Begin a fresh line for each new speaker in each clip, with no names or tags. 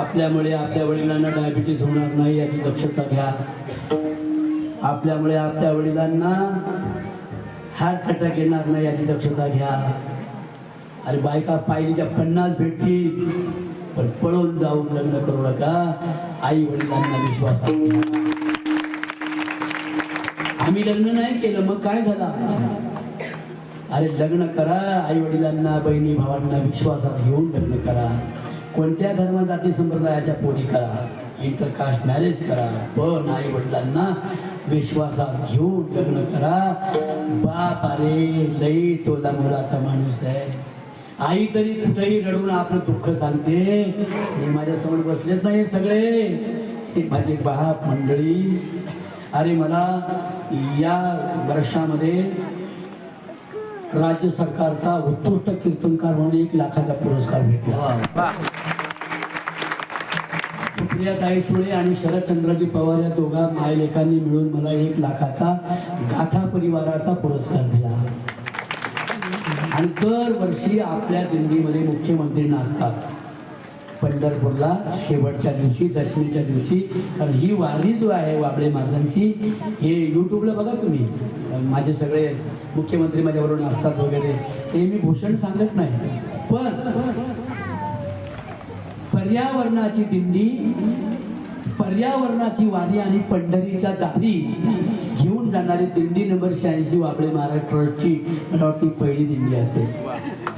आपल्यामुळे आपल्या वडिलांना डायबिटीस होणार नाही याची दक्षता घ्या. आपल्यामुळे आपल्या वडिलांना हार्ट अटॅक येणार नाही याची दक्षता घ्या. अरे बायका पायलीच्या 50 भेटतील, पण पळून जाऊन लग्न करू नका. आई वडिलांना विश्वासात घ्या. आम्ही लग्न नाही केलं मग काय झालं आमचं? अरे लग्न करा, आई वडिलांना बहिणी भावांना विश्वासात घेऊन लग्न करा. कोणत्या धर्म जाती संप्रदायाच्या पोरी करा, इंटरकास्ट मॅरेज करा, पण आई वडिलांना विश्वासात घेऊन लग्न करा. बाप अरे लई तोला मुलाचा माणूस आहे. आई तरी कुठेही रडून आपलं दुःख सांगते. हे माझ्यासमोर बसलेत नाही सगळे, हे माझी बाप मंडळी. अरे मला या वर्षामध्ये राज्य सरकारचा उत्कृष्ट कीर्तनकार म्हणून 1 लाखाचा पुरस्कार भेटला. सुप्रियाताई सुळे आणि शरदचंद्रजी पवार या दोघा मायलेखांनी मिळून मला 1 लाखाचा गाथा परिवाराचा पुरस्कार दिला. आणि दरवर्षी आपल्या दिंडीमध्ये मुख्यमंत्री नाचतात पंढरपूरला शेवटच्या दिवशी, दशमीच्या दिवशी. कारण ही वारी जो आहे वाबळे महाराजांची, हे यूट्यूबला बघा तुम्ही. माझे सगळे मुख्यमंत्री माझ्याबरोबर नाचतात वगैरे, ते मी भूषण सांगत नाही. पण पर्यावरणाची दिंडी, पर्यावरणाची वारी आणि पंढरीच्या दारी घेऊन जाणारी दिंडी नंबर 86 वाबळे महाराज ट्रस्टची मला वाटतं पहिली दिंडी असेल.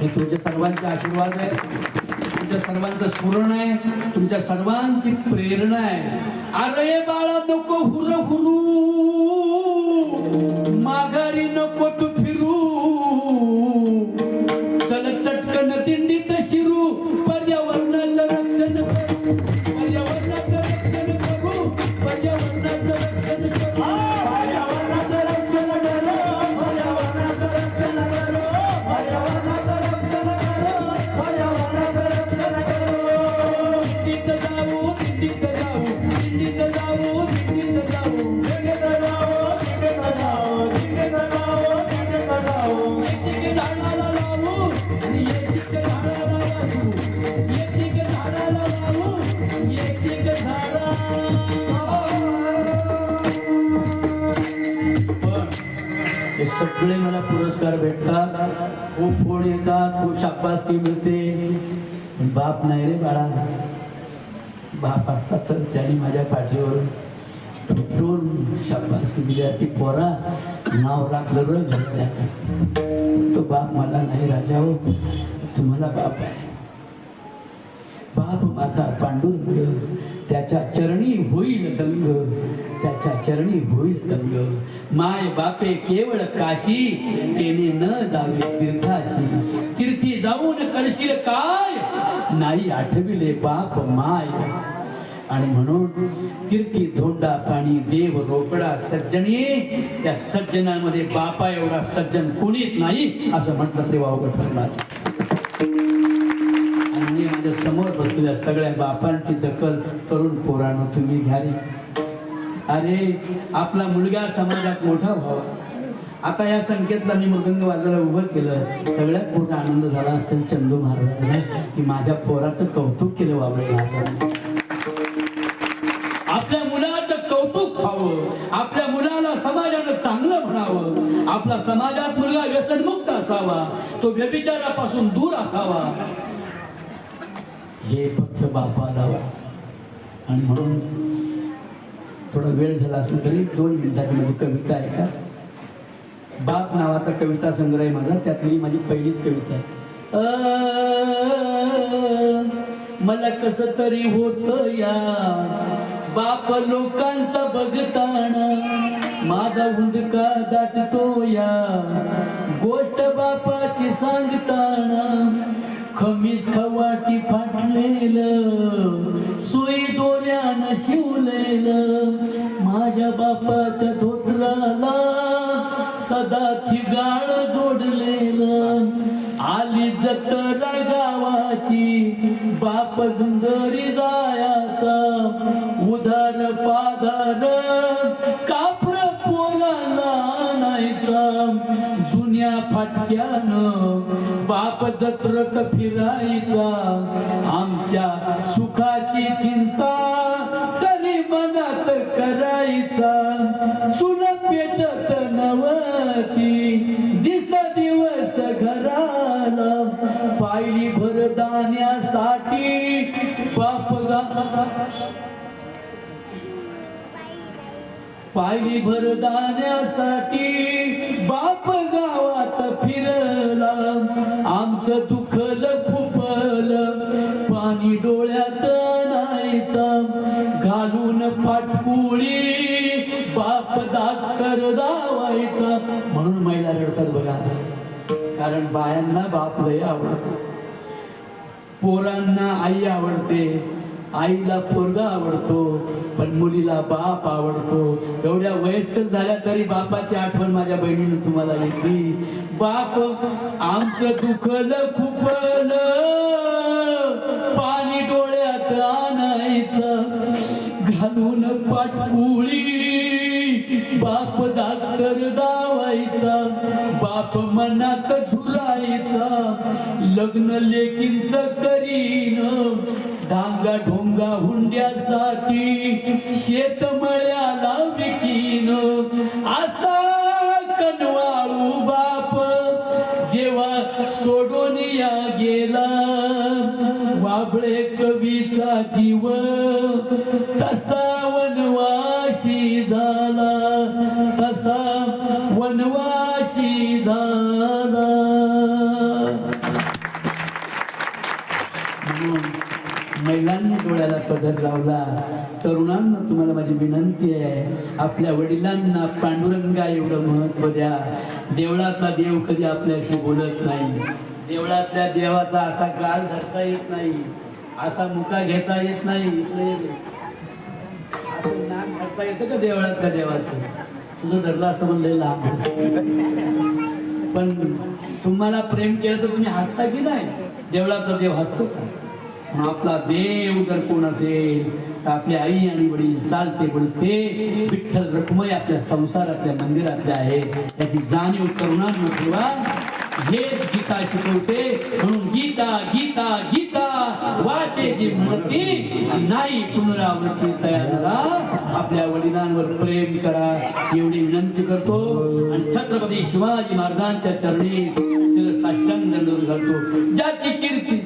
हे तुमच्या सर्वांचे आशीर्वाद आहे, तुमच्या सर्वांचं स्फुरण आहे, तुमच्या सर्वांची प्रेरणा आहे. अरे बाळा नको हुर हुरू, माघारी नको तू फिरू, चल चटकन दिंडीत शिरू. पर्यावरणाचं रक्षण करू, पर्यावरणाचं रक्षण करू, पर्यावरणाचं रक्षण करू, पर्यावरणाचं रक्षण करू, पर्यावरणाचं रक्षण करू, पर्यावरणाचं रक्षण करू, पर्यावरणाचं रक्षण करू. दिंडीत जाऊ, दिंडीत जाऊ, दिंडीत जाऊ, दिंडीत जाऊ, दिंडीत जाऊ, दिंडीत जाऊ, दिंडीत जाऊ, दिंडीत जाऊ. एक झाडाला लावू आणि एक झाडाला वाचू, एक झाडाला लावू, एक झाडा. हे सगळे मला पुरस्कार भेटतात, खूप फोन येतात, खूप शाबासकी मिळते. पण बाप नाही रे बाळा. बाप असता तर त्यांनी माझ्या पाठीवरून थोपटून शाबासकी दिली असती. पोरा नाव राखलं रे घरच्याचं. तो बाप मला नाही राजा हो, तुम्हाला बाप आहे. बाप माझा पांडुरंग, त्याच्या चरणी होईल दंग, त्याच्या चरणी होईल दंग. माय बापे केवळ काशी, तेने न जावे तीर्थाशी. तीर्थी जाऊन करशील काय, नाही आठविले बाप माय. आणि म्हणून तीर्थी धोंडा पाणी देव रोकडा सज्जनी. त्या सज्जनामध्ये बापा एवढा सज्जन कोणीच नाही असं म्हटलं तरी वावगं ठरणार. आणि माझ्या समोर बसलेल्या सगळ्या बापांची दखल तरुण पोरांनो तुम्ही घ्या रे. अरे आपला मुलगा समाजात मोठा व्हावा. आता या संख्येतला मी मृदंग वाजवायला उभं केलं. सगळ्यात मोठा आनंद झाला चंदू महाराजांना की माझ्या पोराचं कौतुक केलं वाबळे महाराजांनी. आपल्या मुलाचं कौतुक व्हावं, आपल्या मुलाला समाजानं चांगलं म्हणावं, आपला समाजात मुलगा व्यसनमुक्त असावा, तो व्यभिचारापासून दूर असावा, हे फक्त बापाला वाटतं. आणि म्हणून थोडा वेळ झाला असेल तरी 2 मिनिटाची माझी कविता आहे का. बाप नावाचा कविता संग्रह आहे माझा, त्यातली माझी पहिलीच कविता आहे. मला कसं तरी होतं या बाप लोकांचा बघताना, माझा हुंदका दाटतो या गोष्ट बापाची सांगताना. खमीस खवाटी फाटलेलं, सुई दोऱ्यानं शिवलेलं, माझ्या बापाच्या धोत्राला सदा थिगाळ जोडलेलं. आली जत्रा गावाची बाप धुंदरी जायाचा, उधार पाधार कापर पोराला आणायचा. जुन्या फाटक्यानं बाप जत्रत फिरायचा आमच्या सुखाची चिंता तरी मनात करायचा चूल पेटत नवती दिस दिवस घराला पायली भरदाण्यासाठी बाप पायली भरदाण्यासाठी बाप गावात फिरला आमचं दुखल खुपलं पाणी डोळ्यात आणायचा घालून पाटकुळी बाप दाकर दावायचा म्हणून महिला रडतात बघा कारण बायांना बाप लय आवडतो पोरांना आई आवडते आईला पोरगा आवडतो पण मुलीला बाप आवडतो एवढ्या वयस्कर झाल्या तरी बापाची आठवण माझ्या बहिणीने तुम्हाला येते बाप आमचं दुखलं खुपलं पाणी डोळ्यात आणायचं घालून पाटकुळी बाप दातर दावायचा बाप मनात झुलायचा लग्न लेकींच करीन डांगा ढोंगा हुंड्यासाठी शेतमळ्याला विकीन असा कनवाळू बाप जेव्हा सोडून या गेला वाबळे कवीचा जीव तसा वनवाशी झाला तसा वनवाशी झाला महिलांनी डोळ्याला पदर लावला तरुणांना तुम्हाला माझी विनंती आहे आपल्या वडिलांना पांडुरंगा एवढं महत्व द्या देवळातला देव कधी आपल्याशी बोलत नाही देवळातल्या देवाचा असा गाल धरता येत नाही असा मुका घेता येत नाही असं नाक धरता येतं का देवळातल्या देवाचं तुझं धरलं असतं म्हणलं लहान पण तुम्हाला प्रेम केलं तर तुम्ही हसता की नाही देवळातला देव हसतो का आपला देव जर कोण असेल तर आपली आई आणि वडील चालते बोलते विठ्ठल रखुमाई आपल्या संसारातल्या मंदिरातल्या आहेत याची जाणीव तरुणांना ठेवा हेच गीता शिकवते म्हणून गीता गीता गीता वाचेची म्हणती नाही पुनरावृत्ती तयार आपल्या वडिलांवर प्रेम करा एवढी विनंती करतो आणि छत्रपती शिवाजी महाराजांच्या चरणी शिरसाष्टांग दंडवत घालतो ज्याची कीर्ती